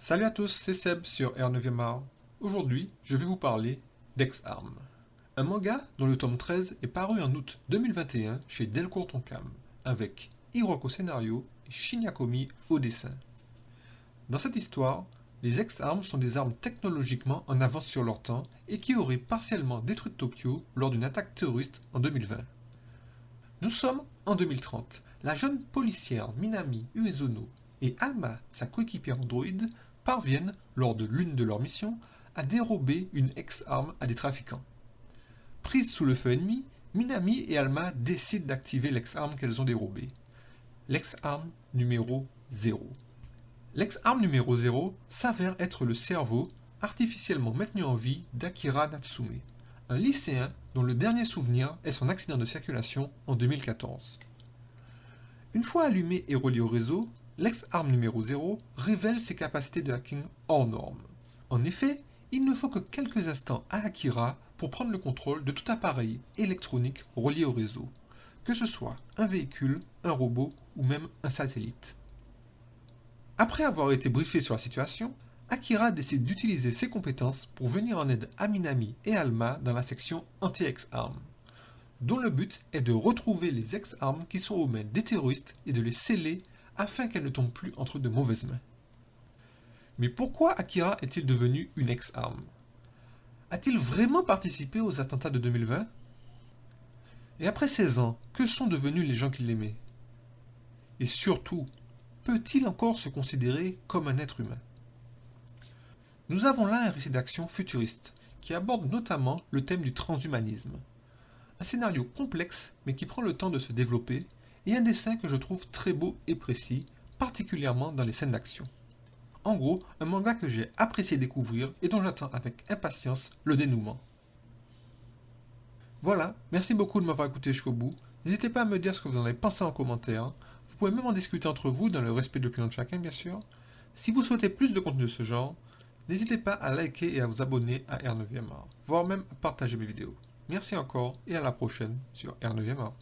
Salut à tous, c'est Seb sur R9e art. Aujourd'hui, je vais vous parler d'Ex-Arm, un manga dont le tome 13 est paru en août 2021 chez Delcourt Tonkam, avec Hiroki au scénario et Shinya Komi au dessin. Dans cette histoire, les Ex-Arm sont des armes technologiquement en avance sur leur temps et qui auraient partiellement détruit Tokyo lors d'une attaque terroriste en 2020. Nous sommes en 2030. La jeune policière Minami Uezono et Alma, sa coéquipière androïde, parviennent, lors de l'une de leurs missions, à dérober une ex-arme à des trafiquants. Prises sous le feu ennemi, Minami et Alma décident d'activer l'ex-arme qu'elles ont dérobée. L'ex-arme numéro 0. L'ex-arme numéro 0 s'avère être le cerveau artificiellement maintenu en vie d'Akira Natsume, un lycéen dont le dernier souvenir est son accident de circulation en 2014. Une fois allumé et relié au réseau, l'ex-arme numéro 0 révèle ses capacités de hacking hors normes. En effet, il ne faut que quelques instants à Akira pour prendre le contrôle de tout appareil électronique relié au réseau, que ce soit un véhicule, un robot ou même un satellite. Après avoir été briefé sur la situation, Akira décide d'utiliser ses compétences pour venir en aide à Minami et Alma dans la section anti-ex-arm, dont le but est de retrouver les ex-armes qui sont aux mains des terroristes et de les sceller afin qu'elles ne tombent plus entre de mauvaises mains. Mais pourquoi Akira est-il devenu une ex-arme? A-t-il vraiment participé aux attentats de 2020? Et après 16 ans, que sont devenus les gens qui l'aimaient? Et surtout, peut-il encore se considérer comme un être humain? Nous avons là un récit d'action futuriste, qui aborde notamment le thème du transhumanisme. Un scénario complexe, mais qui prend le temps de se développer, et un dessin que je trouve très beau et précis, particulièrement dans les scènes d'action. En gros, un manga que j'ai apprécié découvrir et dont j'attends avec impatience le dénouement. Voilà, merci beaucoup de m'avoir écouté jusqu'au bout. N'hésitez pas à me dire ce que vous en avez pensé en commentaire. Vous pouvez même en discuter entre vous dans le respect de l'opinion de chacun, bien sûr. Si vous souhaitez plus de contenu de ce genre, n'hésitez pas à liker et à vous abonner à R9e art, voire même à partager mes vidéos. Merci encore et à la prochaine sur R9e art.